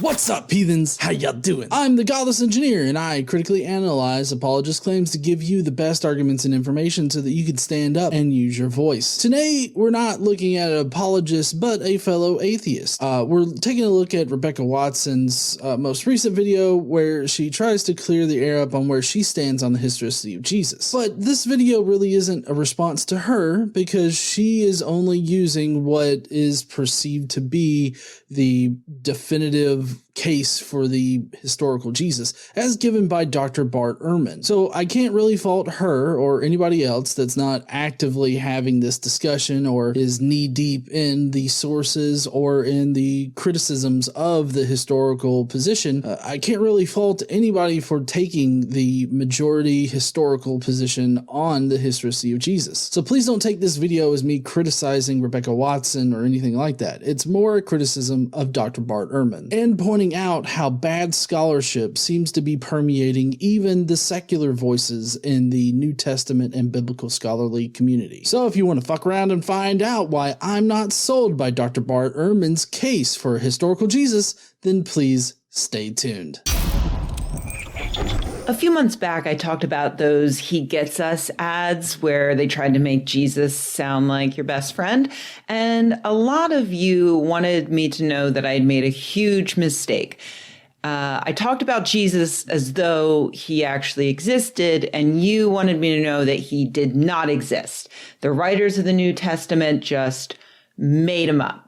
What's up, heathens? How y'all doing? I'm the Godless engineer, and I critically analyze apologist claims to give you the best arguments and information so that you can stand up and use your voice. Today, we're not looking at an apologist, but a fellow atheist. We're taking a look at Rebecca Watson's most recent video where she tries to clear the air up on where she stands on the historicity of Jesus. But this video really isn't a response to her because she is only using what is perceived to be the definitive case for the historical Jesus as given by Dr. Bart Ehrman. So I can't really fault her or anybody else that's not actively having this discussion or is knee deep in the sources or in the criticisms of the historical position. I can't really fault anybody for taking the majority historical position on the historicity of Jesus. So please don't take this video as me criticizing Rebecca Watson or anything like that. It's more a criticism of Dr. Bart Ehrman and pointing out how bad scholarship seems to be permeating even the secular voices in the New Testament and biblical scholarly community. So if you want to fuck around and find out why I'm not sold by Dr. Bart Ehrman's case for historical Jesus, then please stay tuned. A few months back, I talked about those He Gets Us ads where they tried to make Jesus sound like your best friend. And a lot of you wanted me to know that I had made a huge mistake. I talked about Jesus as though he actually existed, and you wanted me to know that he did not exist. The writers of the New Testament just made him up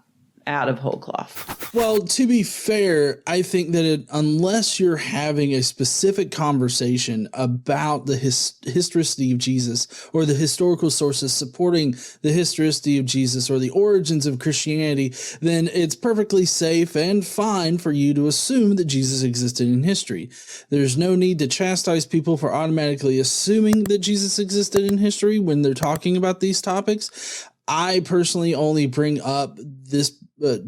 out of whole cloth. Well, to be fair, I think that unless you're having a specific conversation about the historicity of Jesus or the historical sources supporting the historicity of Jesus or the origins of Christianity, then it's perfectly safe and fine for you to assume that Jesus existed in history. There's no need to chastise people for automatically assuming that Jesus existed in history when they're talking about these topics. I personally only bring up this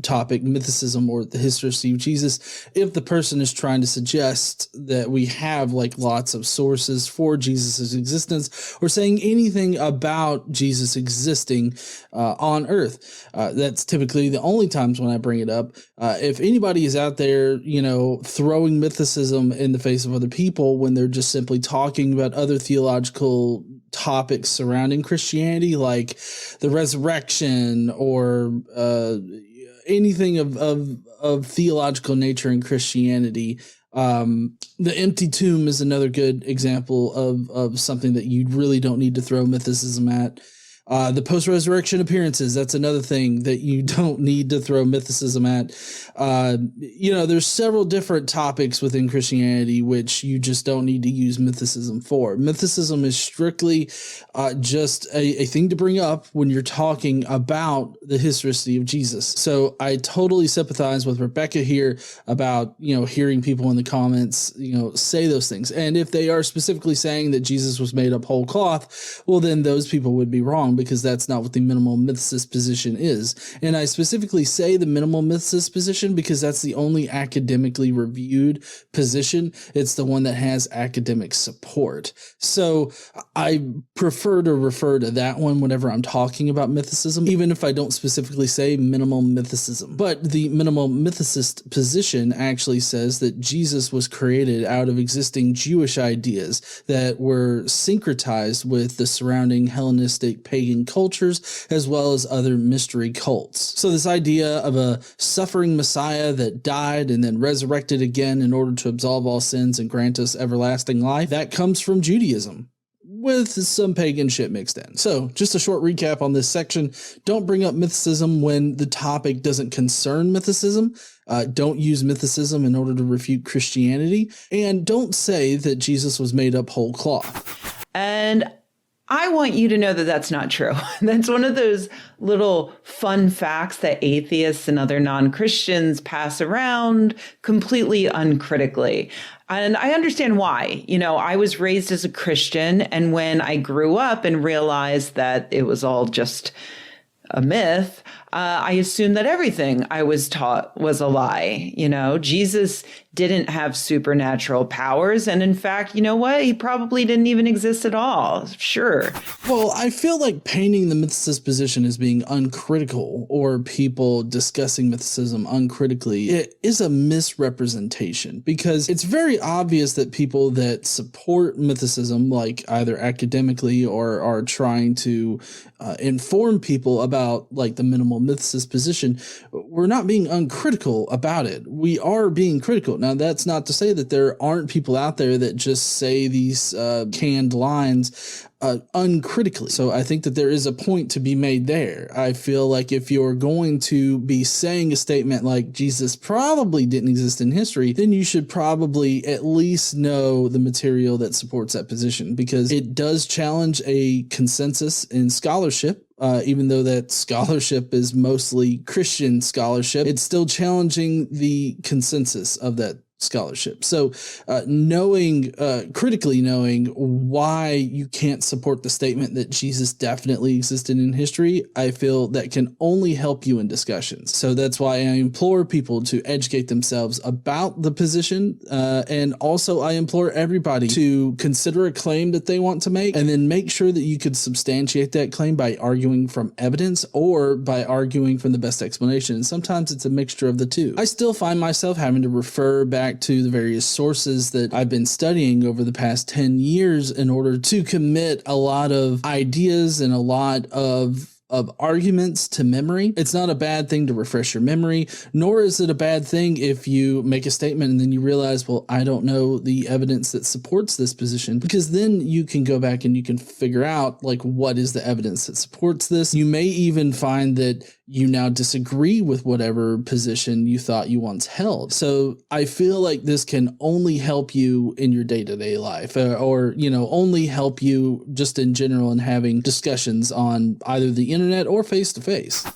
topic, mythicism or the historicity of Jesus, if the person is trying to suggest that we have like lots of sources for Jesus's existence or saying anything about Jesus existing on earth. That's typically the only times when I bring it up. If anybody is out there, throwing mythicism in the face of other people when they're just simply talking about other theological topics surrounding Christianity, like the resurrection or anything of theological nature in Christianity. The empty tomb is another good example of something that you really don't need to throw mythicism at. The post-resurrection appearances, that's another thing that you don't need to throw mythicism at. There's several different topics within Christianity which you just don't need to use mythicism for. Mythicism is strictly just a thing to bring up when you're talking about the historicity of Jesus. So I totally sympathize with Rebecca here about, hearing people in the comments, say those things. And if they are specifically saying that Jesus was made up whole cloth, well, then those people would be wrong, because that's not what the minimal mythicist position is. And I specifically say the minimal mythicist position because that's the only academically reviewed position. It's the one that has academic support. So I prefer to refer to that one whenever I'm talking about mythicism, even if I don't specifically say minimal mythicism. But the minimal mythicist position actually says that Jesus was created out of existing Jewish ideas that were syncretized with the surrounding Hellenistic pagan cultures, as well as other mystery cults. So this idea of a suffering Messiah that died and then resurrected again in order to absolve all sins and grant us everlasting life, that comes from Judaism, with some pagan shit mixed in. So just a short recap on this section. Don't bring up mythicism when the topic doesn't concern mythicism. Don't use mythicism in order to refute Christianity. And don't say that Jesus was made up whole cloth. And I want you to know that that's not true. That's one of those little fun facts that atheists and other non-Christians pass around completely uncritically. And I understand why. I was raised as a Christian, and when I grew up and realized that it was all just a myth, I assumed that everything I was taught was a lie. Jesus didn't have supernatural powers. And in fact, you know what? He probably didn't even exist at all. Sure. Well, I feel like painting the mythicist position as being uncritical, or people discussing mythicism uncritically, it is a misrepresentation, because it's very obvious that people that support mythicism, like either academically or are trying to inform people about like the minimal mythicist position, we're not being uncritical about it. We are being critical. Now, that's not to say that there aren't people out there that just say these canned lines uncritically. So I think that there is a point to be made there. I feel like if you're going to be saying a statement like Jesus probably didn't exist in history, then you should probably at least know the material that supports that position, because it does challenge a consensus in scholarship. Even though that scholarship is mostly Christian scholarship, it's still challenging the consensus of that scholarship. So critically knowing why you can't support the statement that Jesus definitely existed in history, I feel that can only help you in discussions. So that's why I implore people to educate themselves about the position. And also I implore everybody to consider a claim that they want to make, and then make sure that you could substantiate that claim by arguing from evidence or by arguing from the best explanation. And sometimes it's a mixture of the two. I still find myself having to refer back to the various sources that I've been studying over the past 10 years in order to commit a lot of ideas and a lot of arguments to memory. It's not a bad thing to refresh your memory, nor is it a bad thing if you make a statement and then you realize, well, I don't know the evidence that supports this position, because then you can go back and you can figure out like what is the evidence that supports this. You may even find that you now disagree with whatever position you thought you once held. So I feel like this can only help you in your day-to-day life, or only help you just in general in having discussions on either the internet or face-to-face.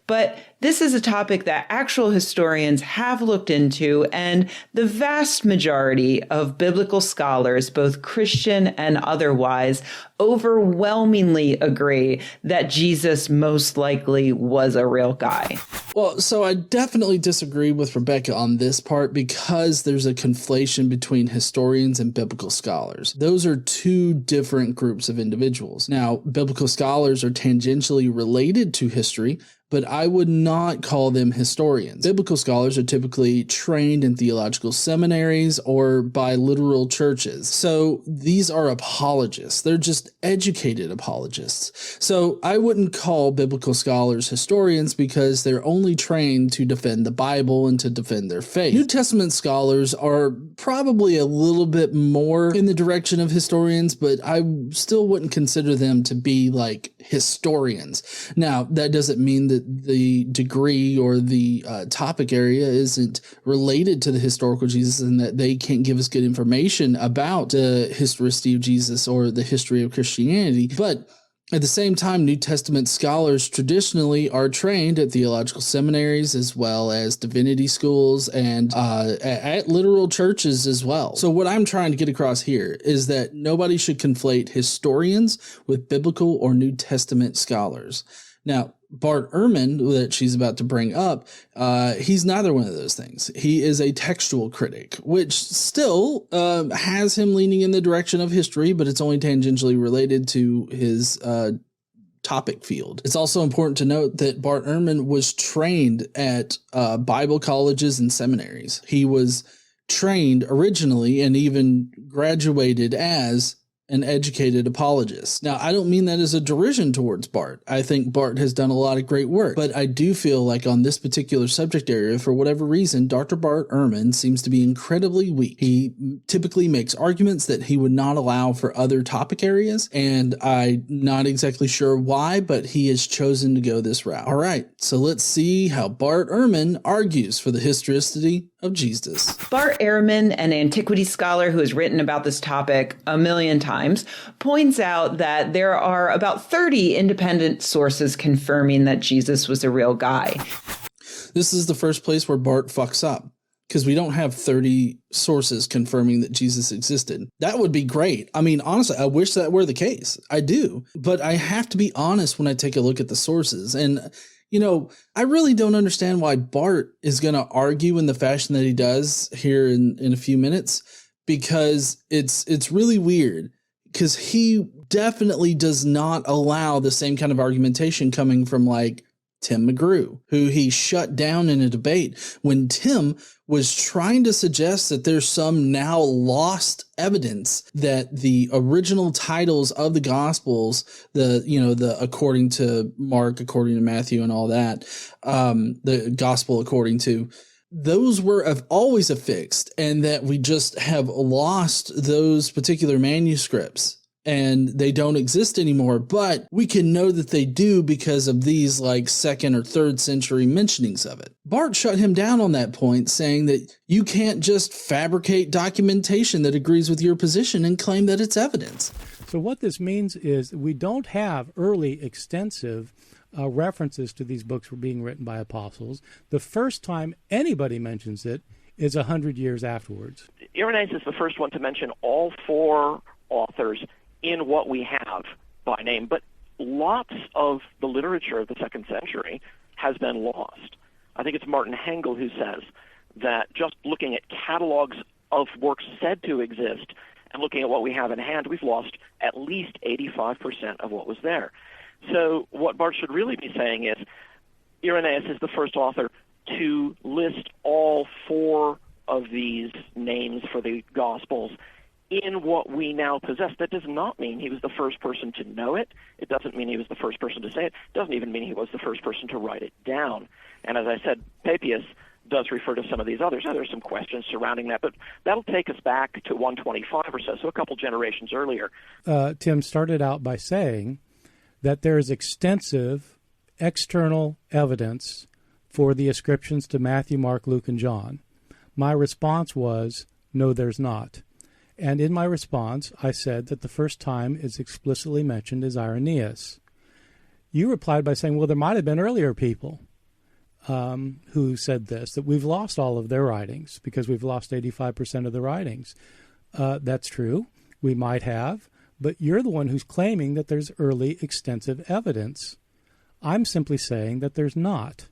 But this is a topic that actual historians have looked into, and the vast majority of biblical scholars, both Christian and otherwise, overwhelmingly agree that Jesus most likely was a real guy. Well, so I definitely disagree with Rebecca on this part, because there's a conflation between historians and biblical scholars. Those are two different groups of individuals. Now, biblical scholars are tangentially related to history, but I would not call them historians. Biblical scholars are typically trained in theological seminaries or by literal churches. So these are apologists. They're just educated apologists. So I wouldn't call biblical scholars historians, because they're only trained to defend the Bible and to defend their faith. New Testament scholars are probably a little bit more in the direction of historians, but I still wouldn't consider them to be like historians. Now, that doesn't mean that the degree or the topic area isn't related to the historical Jesus, and that they can't give us good information about the historicity of Jesus or the history of Christianity. But at the same time, New Testament scholars traditionally are trained at theological seminaries as well as divinity schools and at literal churches as well. So what I'm trying to get across here is that nobody should conflate historians with biblical or New Testament scholars. Now, Bart Ehrman, that she's about to bring up, he's neither one of those things. He is a textual critic, which still has him leaning in the direction of history, but it's only tangentially related to his topic field. It's also important to note that Bart Ehrman was trained at Bible colleges and seminaries. He was trained originally and even graduated as an educated apologist. Now, I don't mean that as a derision towards Bart. I think Bart has done a lot of great work, but I do feel like on this particular subject area, for whatever reason, Dr. Bart Ehrman seems to be incredibly weak. He typically makes arguments that he would not allow for other topic areas, and I'm not exactly sure why, but he has chosen to go this route. All right, so let's see how Bart Ehrman argues for the historicity of Jesus. Bart Ehrman, an antiquity scholar who has written about this topic a million times, points out that there are about 30 independent sources confirming that Jesus was a real guy. This is the first place where Bart fucks up, because we don't have 30 sources confirming that Jesus existed. That would be great. I mean, honestly, I wish that were the case. I do. But I have to be honest when I take a look at the sources. And I really don't understand why Bart is going to argue in the fashion that he does here in a few minutes, because it's really weird, because he definitely does not allow the same kind of argumentation coming from like Tim McGrew, who he shut down in a debate when Tim was trying to suggest that there's some now lost evidence that the original titles of the Gospels, the according to Mark, according to Matthew and all that, the Gospel according to, those were always affixed, and that we just have lost those particular manuscripts and they don't exist anymore, but we can know that they do because of these like 2nd or 3rd century mentionings of it. Bart shut him down on that point, saying that you can't just fabricate documentation that agrees with your position and claim that it's evidence. So what this means is we don't have early extensive references to these books were being written by apostles. The first time anybody mentions it is 100 years afterwards. Irenaeus is the first one to mention all 4 authors in what we have by name, but lots of the literature of the 2nd century has been lost. I think it's Martin Hengel who says that just looking at catalogs of works said to exist and looking at what we have in hand, we've lost at least 85% of what was there. So what Bart should really be saying is Irenaeus is the first author to list all 4 of these names for the Gospels in what we now possess. That does not mean he was the first person to know it. It doesn't mean he was the first person to say it. It doesn't even mean he was the first person to write it down. And as I said, Papias does refer to some of these others. Now, there's some questions surrounding that, but that'll take us back to 125 or so a couple generations earlier. Tim started out by saying that there is extensive external evidence for the ascriptions to Matthew, Mark, Luke, and John. My response was, no, there's not. And in my response, I said that the first time it's explicitly mentioned is Irenaeus. You replied by saying, well, there might have been earlier people who said this, that we've lost all of their writings because we've lost 85% of the writings. That's true. We might have. But you're the one who's claiming that there's early extensive evidence. I'm simply saying that there's not.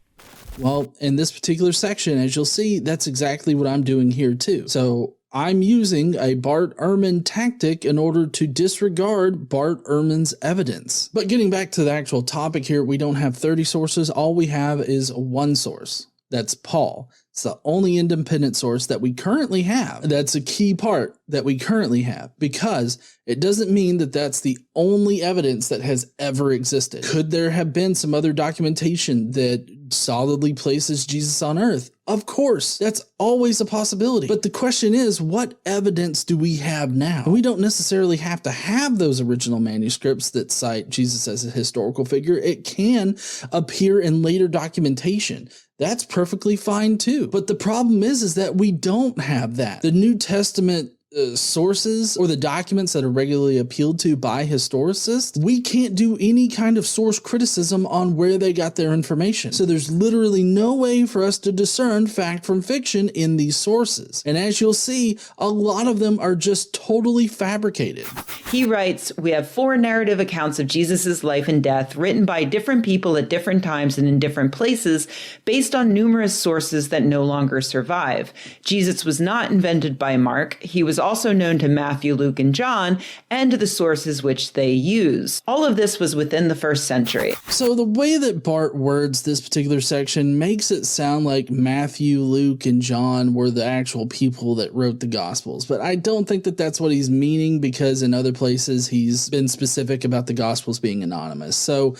Well, in this particular section, as you'll see, that's exactly what I'm doing here too. So I'm using a Bart Ehrman tactic in order to disregard Bart Ehrman's evidence. But getting back to the actual topic here, we don't have 30 sources. All we have is one source. That's Paul. It's the only independent source that we currently have. That's a key part that we currently have, because it doesn't mean that that's the only evidence that has ever existed. Could there have been some other documentation that solidly places Jesus on earth? Of course, that's always a possibility. But the question is, what evidence do we have now? We don't necessarily have to have those original manuscripts that cite Jesus as a historical figure. It can appear in later documentation. That's perfectly fine too. But the problem is that we don't have that. The New Testament sources or the documents that are regularly appealed to by historicists, we can't do any kind of source criticism on where they got their information. So there's literally no way for us to discern fact from fiction in these sources. And as you'll see, a lot of them are just totally fabricated. He writes, we have 4 narrative accounts of Jesus' life and death written by different people at different times and in different places based on numerous sources that no longer survive. Jesus was not invented by Mark. He was also known to Matthew, Luke, and John, and to the sources which they use. All of this was within the 1st century. So the way that Bart words this particular section makes it sound like Matthew, Luke, and John were the actual people that wrote the Gospels. But I don't think that that's what he's meaning, because in other places he's been specific about the Gospels being anonymous. So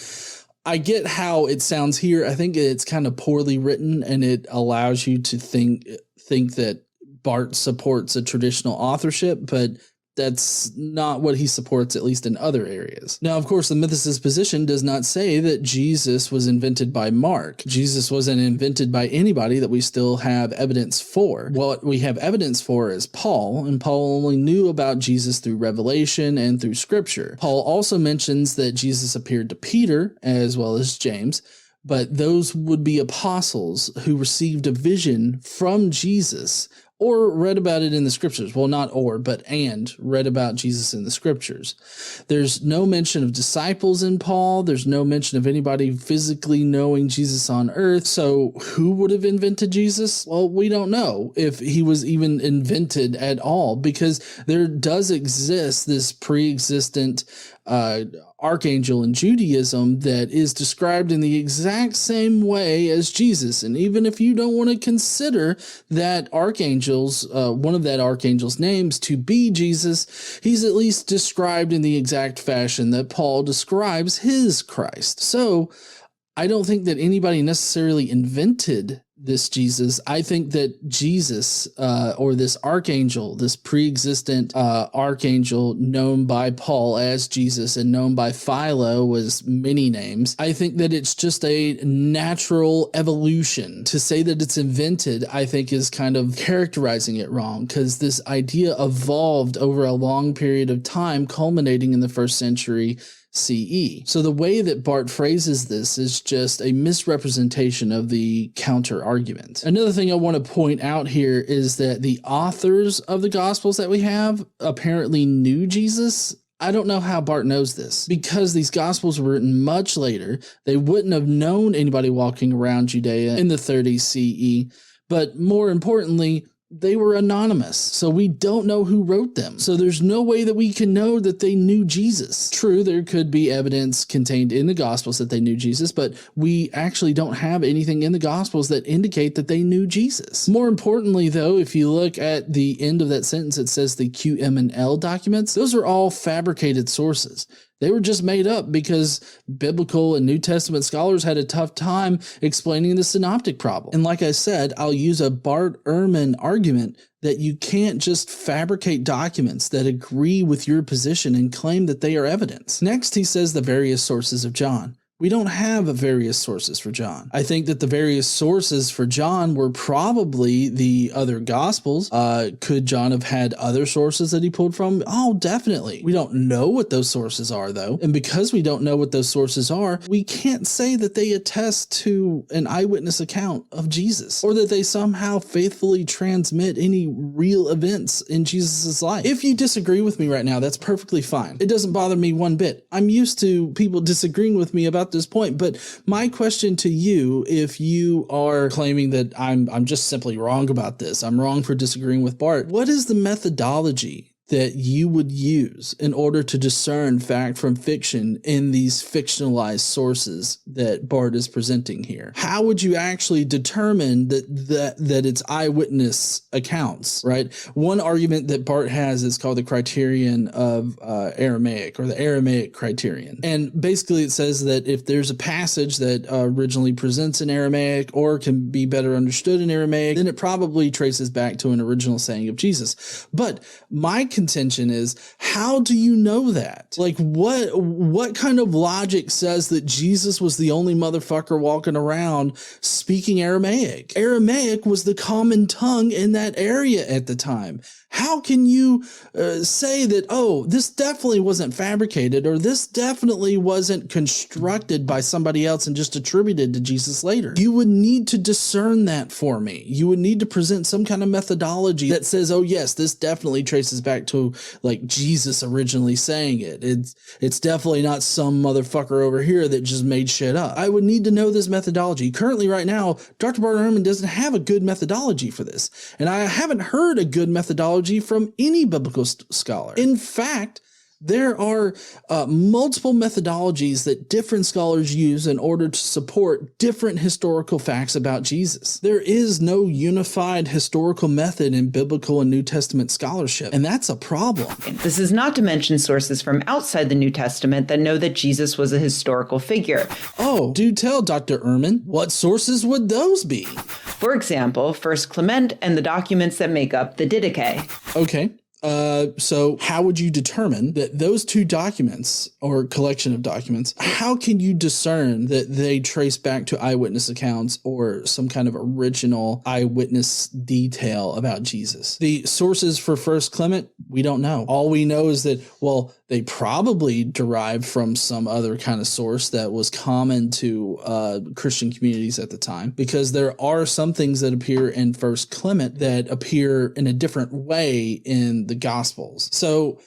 I get how it sounds here. I think it's kind of poorly written, and it allows you to think that Bart supports a traditional authorship, but that's not what he supports, at least in other areas. Now, of course, the mythicist position does not say that Jesus was invented by Mark. Jesus wasn't invented by anybody that we still have evidence for. What we have evidence for is Paul, and Paul only knew about Jesus through revelation and through scripture. Paul also mentions that Jesus appeared to Peter as well as James, but those would be apostles who received a vision from Jesus or read about it in the scriptures. Well, not or, but and read about Jesus in the scriptures. There's no mention of disciples in Paul. There's no mention of anybody physically knowing Jesus on earth. So who would have invented Jesus? Well, we don't know if he was even invented at all, because there does exist this pre-existent archangel in Judaism that is described in the exact same way as Jesus. And even if you don't want to consider that archangel's, one of that archangel's names to be Jesus, he's at least described in the exact fashion that Paul describes his Christ. So I don't think that anybody necessarily invented this Jesus. I think that Jesus, or this archangel, this pre-existent archangel known by Paul as Jesus and known by Philo as many names, I think that it's just a natural evolution. To say that it's invented, I think, is kind of characterizing it wrong, because this idea evolved over a long period of time, culminating in the 1st century CE. So the way that Bart phrases this is just a misrepresentation of the counter argument. Another thing I want to point out here is that the authors of the Gospels that we have apparently knew Jesus. I don't know how Bart knows this, because these Gospels were written much later. They wouldn't have known anybody walking around Judea in the 30s CE, but more importantly, they were anonymous, so we don't know who wrote them. So there's no way that we can know that they knew Jesus. True, there could be evidence contained in the Gospels that they knew Jesus, but we actually don't have anything in the Gospels that indicate that they knew Jesus. More importantly, though, if you look at the end of that sentence, it says the QM&L documents. Those are all fabricated sources. They were just made up because biblical and New Testament scholars had a tough time explaining the synoptic problem. And like I said, I'll use a Bart Ehrman argument that you can't just fabricate documents that agree with your position and claim that they are evidence. Next, he says the various sources of John. We don't have various sources for John. I think that the various sources for John were probably the other Gospels. Could John have had other sources that he pulled from? Oh, definitely. We don't know what those sources are, though. And because we don't know what those sources are, we can't say that they attest to an eyewitness account of Jesus, or that they somehow faithfully transmit any real events in Jesus' life. If you disagree with me right now, that's perfectly fine. It doesn't bother me one bit. I'm used to people disagreeing with me about this point, but my question to you, if you are claiming that I'm just simply wrong about this, I'm wrong for disagreeing with Bart, what is the methodology that you would use in order to discern fact from fiction in these fictionalized sources that Bart is presenting here? How would you actually determine that it's eyewitness accounts, right? One argument that Bart has is called the criterion of Aramaic, or the Aramaic criterion. And basically it says that if there's a passage that originally presents in Aramaic or can be better understood in Aramaic, then it probably traces back to an original saying of Jesus. But my contention is, how do you know that? Like, what kind of logic says that Jesus was the only motherfucker walking around speaking Aramaic? Aramaic was the common tongue in that area at the time. How can you say that, oh, this definitely wasn't fabricated, or this definitely wasn't constructed by somebody else and just attributed to Jesus later? You would need to discern that for me. You would need to present some kind of methodology that says, oh yes, this definitely traces back to like Jesus originally saying it. It's definitely not some motherfucker over here that just made shit up. I would need to know this methodology. Currently right now, Dr. Bart Ehrman doesn't have a good methodology for this. And I haven't heard a good methodology from any biblical scholar. In fact, there are multiple methodologies that different scholars use in order to support different historical facts about Jesus. There is no unified historical method in biblical and New Testament scholarship, and that's a problem. This is not to mention sources from outside the New Testament that know that Jesus was a historical figure. Oh, do tell, Dr. Ehrman. What sources would those be? For example, 1 Clement and the documents that make up the Didache. Okay. So how would you determine that those two documents, or collection of documents, how can you discern that they trace back to eyewitness accounts or some kind of original eyewitness detail about Jesus? The sources for 1 Clement, we don't know. All we know is that, well, They probably derived from some other kind of source that was common to Christian communities at the time, because there are some things that appear in First Clement that appear in a different way in the Gospels. So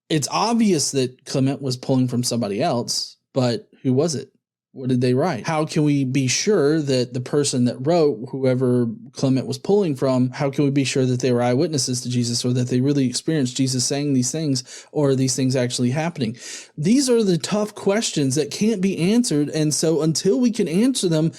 it's obvious that Clement was pulling from somebody else, but who was it? What did they write? How can we be sure that the person that wrote, whoever Clement was pulling from, how can we be sure that they were eyewitnesses to Jesus, or that they really experienced Jesus saying these things, or are these things actually happening? These are the tough questions that can't be answered. And so until we can answer them,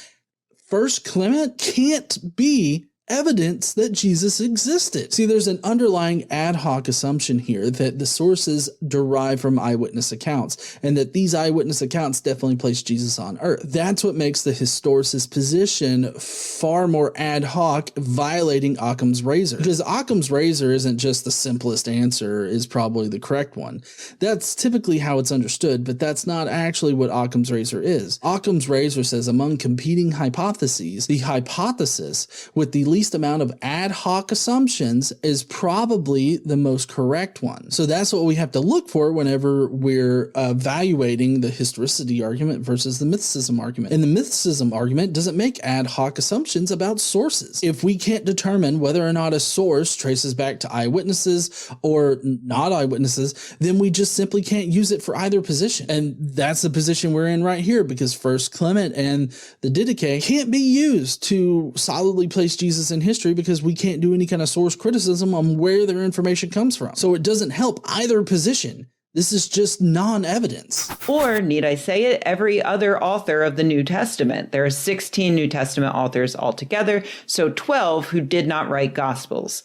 First Clement can't be evidence that Jesus existed. See, there's an underlying ad hoc assumption here that the sources derive from eyewitness accounts, and that these eyewitness accounts definitely place Jesus on earth. That's what makes the historicist position far more ad hoc, violating Occam's razor. Because Occam's razor isn't just the simplest answer is probably the correct one. That's typically how it's understood, but that's not actually what Occam's razor is. Occam's razor says among competing hypotheses, the hypothesis with the least amount of ad hoc assumptions is probably the most correct one. So that's what we have to look for whenever we're evaluating the historicity argument versus the mythicism argument. And the mythicism argument doesn't make ad hoc assumptions about sources. If we can't determine whether or not a source traces back to eyewitnesses or not eyewitnesses, then we just simply can't use it for either position. And that's the position we're in right here, because First Clement and the Didache can't be used to solidly place Jesus in history, because we can't do any kind of source criticism on where their information comes from. So it doesn't help either position. This is just non-evidence. Or, need I say it, every other author of the New Testament. There are 16 New Testament authors altogether, so 12 who did not write Gospels.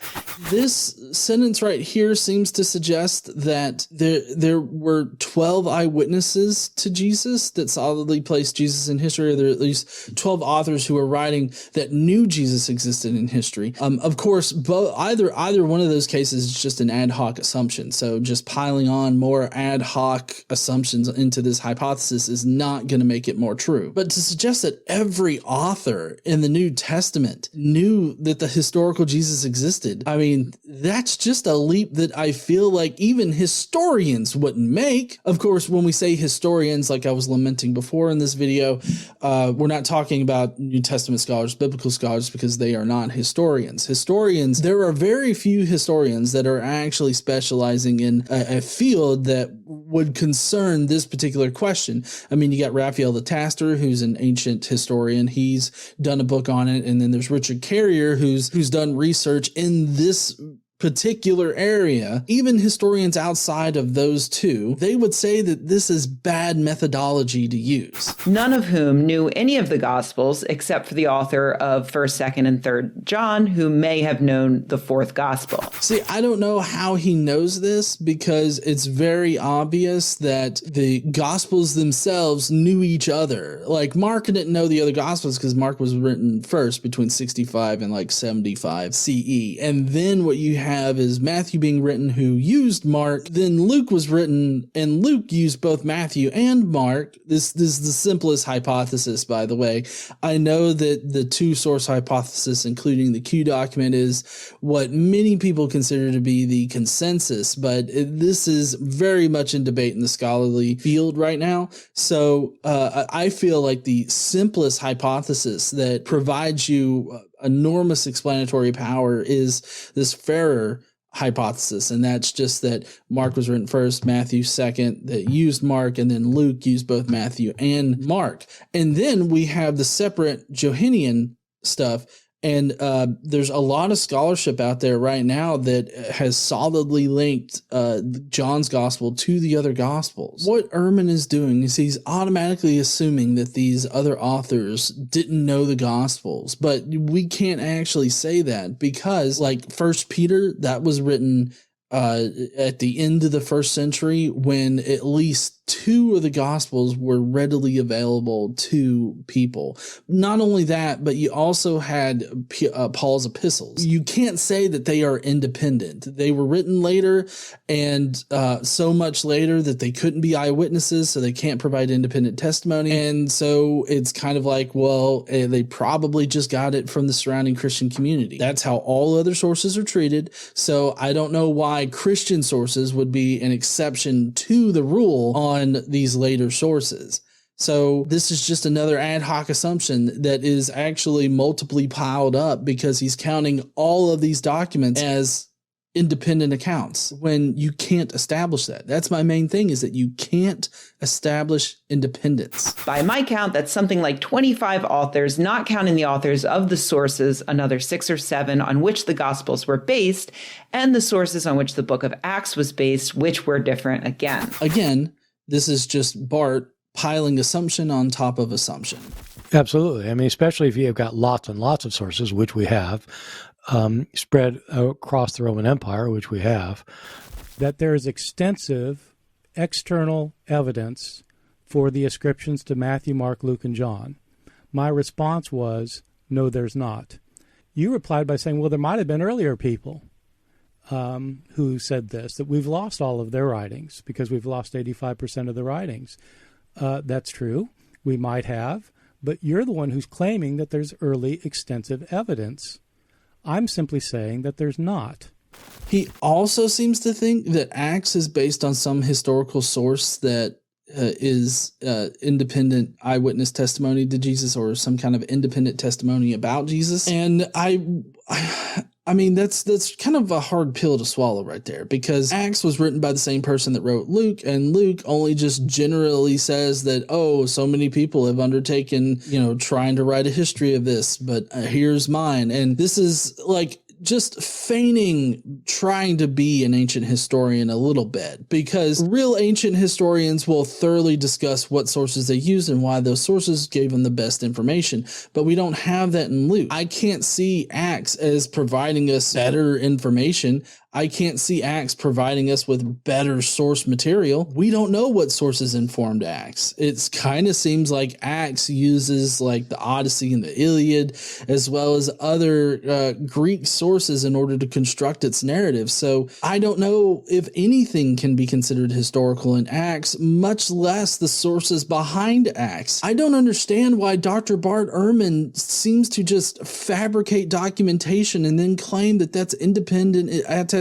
This sentence right here seems to suggest that there were 12 eyewitnesses to Jesus that solidly placed Jesus in history, or there are at least 12 authors who are writing that knew Jesus existed in history. Of course, either one of those cases is just an ad hoc assumption, so just piling on more ad hoc assumptions into this hypothesis is not going to make it more true. But to suggest that every author in the New Testament knew that the historical Jesus existed, I mean, that's just a leap that I feel like even historians wouldn't make. Of course, when we say historians, like I was lamenting before in this video, we're not talking about New Testament scholars, biblical scholars, because they are not historians. There are very few historians that are actually specializing in a field that would concern this particular question. I mean, you got Raphael the Taster, who's an ancient historian. He's done a book on it. And then there's Richard Carrier, who's done research in this particular area. Even historians outside of those two, they would say that this is bad methodology to use. None of whom knew any of the Gospels except for the author of 1st, 2nd, and 3rd John, who may have known the 4th Gospel. See, I don't know how he knows this, because it's very obvious that the Gospels themselves knew each other. Like, Mark didn't know the other Gospels because Mark was written first between 65 and like 75 CE. And then what you have is Matthew being written, who used Mark. Then Luke was written, and Luke used both Matthew and Mark. This is the simplest hypothesis, by the way. I know that the two source hypothesis, including the Q document, is what many people consider to be the consensus, but this is very much in debate in the scholarly field right now. So I feel like the simplest hypothesis that provides you enormous explanatory power is this Ferrer hypothesis, and that's just that Mark was written first, Matthew second, that used Mark, and then Luke used both Matthew and Mark. And then we have the separate Johannine stuff, and there's a lot of scholarship out there right now that has solidly linked John's gospel to the other gospels. What Ehrman is doing is he's automatically assuming that these other authors didn't know the gospels, but we can't actually say that, because like First Peter, that was written at the end of the 1st century, when at least two of the Gospels were readily available to people. Not only that, but you also had Paul's epistles. You can't say that they are independent. They were written later, and so much later that they couldn't be eyewitnesses, so they can't provide independent testimony. And so it's kind of like, well, they probably just got it from the surrounding Christian community. That's how all other sources are treated. So I don't know why Christian sources would be an exception to the rule on these later sources. So this is just another ad hoc assumption that is actually multiply piled up because he's counting all of these documents as independent accounts when you can't establish that. That's my main thing, is that you can't establish independence. By my count, that's something like 25 authors, not counting the authors of the sources, another 6 or 7 on which the Gospels were based, and the sources on which the book of Acts was based, which were different again. Again, this is just Bart piling assumption on top of assumption. Absolutely. I mean, especially if you've got lots and lots of sources, which we have, spread across the Roman Empire, which we have, that there is extensive external evidence for the ascriptions to Matthew, Mark, Luke, and John. My response was, no, there's not. You replied by saying, well, there might have been earlier people who said this, that we've lost all of their writings because we've lost 85% of the writings. That's true. We might have, but you're the one who's claiming that there's early extensive evidence. I'm simply saying that there's not. He also seems to think that Acts is based on some historical source that is independent eyewitness testimony to Jesus, or some kind of independent testimony about Jesus. And I mean, that's kind of a hard pill to swallow right there, because Acts was written by the same person that wrote Luke, and Luke only just generally says that, oh, so many people have undertaken, trying to write a history of this, but here's mine. And this is like just feigning trying to be an ancient historian a little bit, because real ancient historians will thoroughly discuss what sources they use and why those sources gave them the best information. But we don't have that in Luke. I can't see Acts as providing us better information. I can't see Acts providing us with better source material. We don't know what sources informed Acts. It kind of seems like Acts uses like the Odyssey and the Iliad, as well as other Greek sources in order to construct its narrative. So I don't know if anything can be considered historical in Acts, much less the sources behind Acts. I don't understand why Dr. Bart Ehrman seems to just fabricate documentation and then claim that that's independent attestation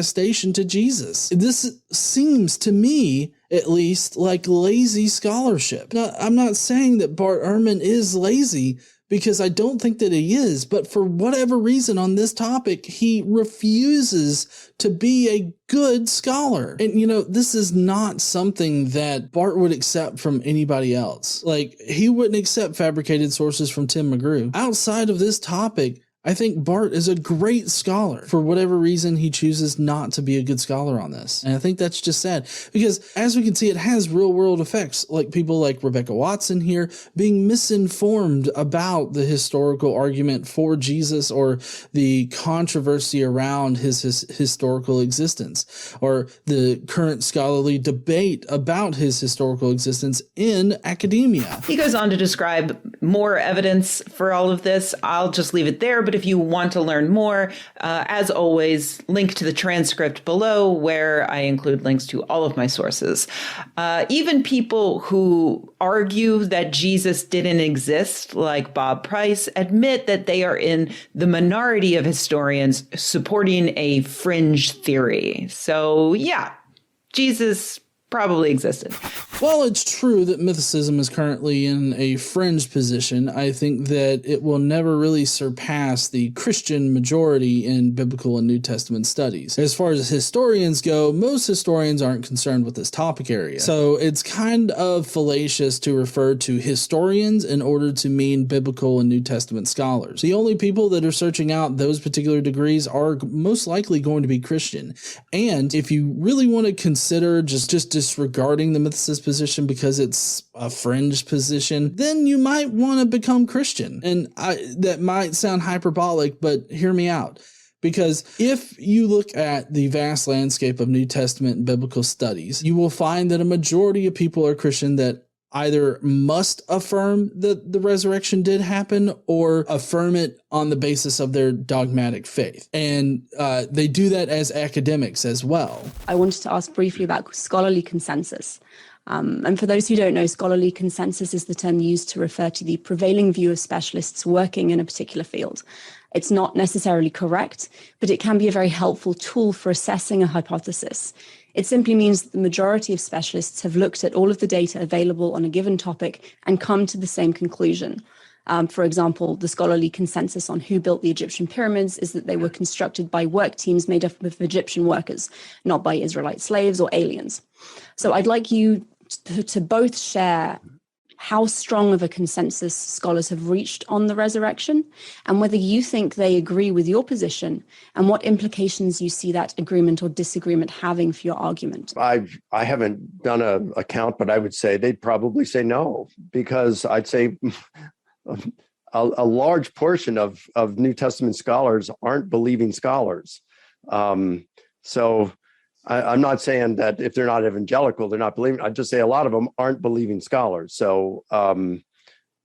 to Jesus. This seems to me, at least, like lazy scholarship. Now, I'm not saying that Bart Ehrman is lazy, because I don't think that he is, but for whatever reason on this topic, he refuses to be a good scholar. And, this is not something that Bart would accept from anybody else. Like, he wouldn't accept fabricated sources from Tim McGrew. Outside of this topic, I think Bart is a great scholar. For whatever reason, he chooses not to be a good scholar on this. And I think that's just sad, because as we can see, it has real world effects, like people like Rebecca Watson here being misinformed about the historical argument for Jesus, or the controversy around his historical existence, or the current scholarly debate about his historical existence in academia. He goes on to describe more evidence for all of this. I'll just leave it there. But if you want to learn more, as always, link to the transcript below, where I include links to all of my sources. Even people who argue that Jesus didn't exist, like Bob Price, admit that they are in the minority of historians supporting a fringe theory. So yeah, Jesus probably existed. While it's true that mythicism is currently in a fringe position, I think that it will never really surpass the Christian majority in biblical and New Testament studies. As far as historians go, most historians aren't concerned with this topic area. So it's kind of fallacious to refer to historians in order to mean biblical and New Testament scholars. The only people that are searching out those particular degrees are most likely going to be Christian. And if you really want to consider just disregarding the mythicist position because it's a fringe position, then you might want to become Christian. And that might sound hyperbolic, but hear me out. Because if you look at the vast landscape of New Testament and biblical studies, you will find that a majority of people are Christian that either must affirm that the resurrection did happen or affirm it on the basis of their dogmatic faith. And they do that as academics as well. I wanted to ask briefly about scholarly consensus. And for those who don't know, scholarly consensus is the term used to refer to the prevailing view of specialists working in a particular field. It's not necessarily correct, but it can be a very helpful tool for assessing a hypothesis. It simply means that the majority of specialists have looked at all of the data available on a given topic and come to the same conclusion. For example, the scholarly consensus on who built the Egyptian pyramids is that they were constructed by work teams made up of Egyptian workers, not by Israelite slaves or aliens. So I'd like you to both share how strong of a consensus scholars have reached on the resurrection, and whether you think they agree with your position, and what implications you see that agreement or disagreement having for your argument. I haven't done a count, but I would say they'd probably say no, because I'd say a large portion of New Testament scholars aren't believing scholars. So I'm not saying that if they're not evangelical, they're not believing. I'd just say a lot of them aren't believing scholars. So,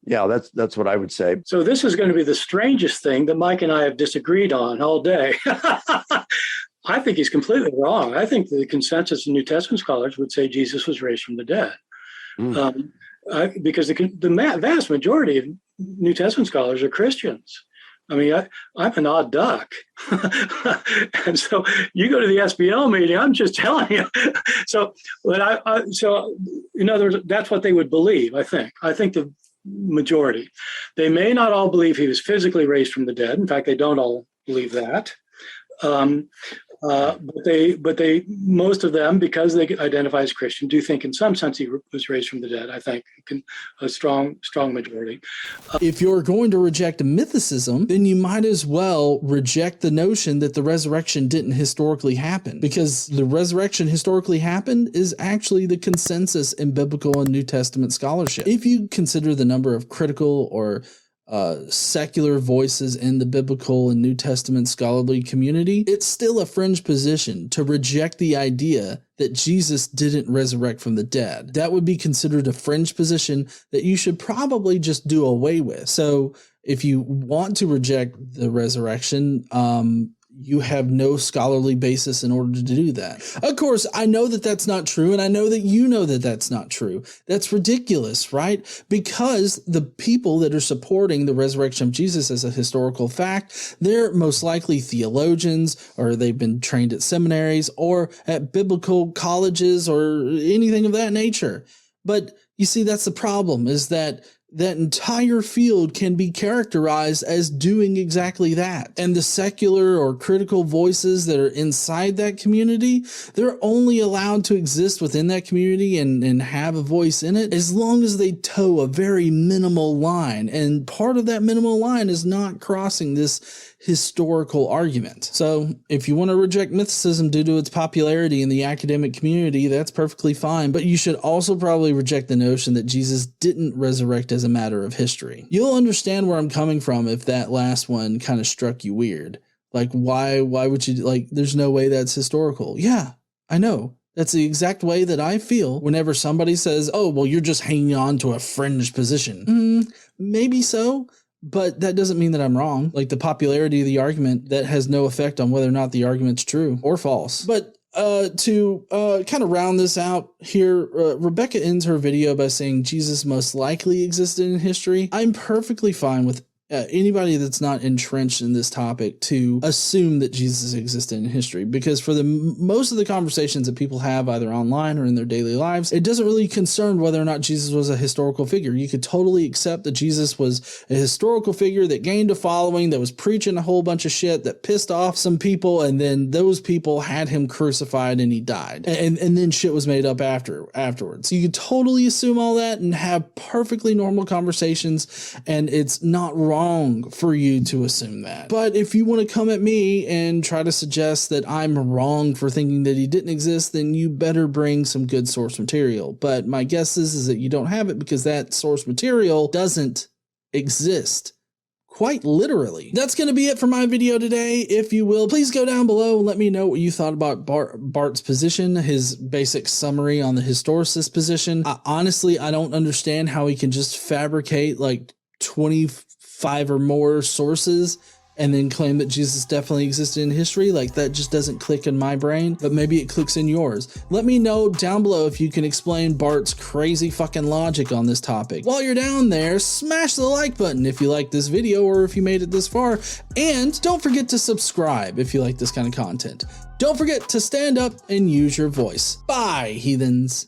yeah, that's what I would say. So this is going to be the strangest thing that Mike and I have disagreed on all day. I think he's completely wrong. I think the consensus of New Testament scholars would say Jesus was raised from the dead. Because the vast majority of New Testament scholars are Christians. I mean, I'm an odd duck. And so you go to the SBL meeting, I'm just telling you. So in other words, that's what they would believe, I think. I think the majority. They may not all believe he was physically raised from the dead. In fact, they don't all believe that. But they, most of them, because they identify as Christian, do think in some sense he was raised from the dead. I think a strong majority. If you're going to reject mythicism, then you might as well reject the notion that the resurrection didn't historically happen, because the resurrection historically happened is actually the consensus in biblical and New Testament scholarship. If you consider the number of critical or secular voices in the biblical and New Testament scholarly community, it's still a fringe position to reject the idea that Jesus didn't resurrect from the dead. That would be considered a fringe position that you should probably just do away with. So if you want to reject the resurrection, you have no scholarly basis in order to do that. Of course, I know that that's not true, and I know that you know that that's not true. That's ridiculous, right? Because the people that are supporting the resurrection of Jesus as a historical fact, they're most likely theologians, or they've been trained at seminaries or at biblical colleges or anything of that nature. But you see, that's the problem, is that entire field can be characterized as doing exactly that. And the secular or critical voices that are inside that community, they're only allowed to exist within that community and have a voice in it as long as they toe a very minimal line. And part of that minimal line is not crossing this historical argument. So if you want to reject mythicism due to its popularity in the academic community, that's perfectly fine. But you should also probably reject the notion that Jesus didn't resurrect as a matter of history. You'll understand where I'm coming from if that last one kind of struck you weird. Like, why would you, like, there's no way that's historical. Yeah, I know. That's the exact way that I feel whenever somebody says, oh, well, you're just hanging on to a fringe position. Maybe so. But that doesn't mean that I'm wrong. Like, the popularity of the argument, that has no effect on whether or not the argument's true or false. But to kind of round this out here, Rebecca ends her video by saying Jesus most likely existed in history. I'm perfectly fine with anybody that's not entrenched in this topic to assume that Jesus existed in history, because for the most of the conversations that people have either online or in their daily lives, it doesn't really concern whether or not Jesus was a historical figure. You could totally accept that Jesus was a historical figure that gained a following, that was preaching a whole bunch of shit that pissed off some people, and then those people had him crucified and he died, and then shit was made up afterwards. So you could totally assume all that and have perfectly normal conversations, and it's not wrong for you to assume that. But if you want to come at me and try to suggest that I'm wrong for thinking that he didn't exist, then you better bring some good source material. But my guess is that you don't have it, because that source material doesn't exist, quite literally. That's going to be it for my video today. If you will, please go down below and let me know what you thought about Bart's position, his basic summary on the historicist position. Honestly, I don't understand how he can just fabricate like 25 or more sources and then claim that Jesus definitely existed in history. Like, that just doesn't click in my brain, but maybe it clicks in yours. Let me know down below if you can explain Bart's crazy fucking logic on this topic. While you're down there, smash the like button if you like this video or if you made it this far, and don't forget to subscribe if you like this kind of content. Don't forget to stand up and use your voice. Bye, heathens.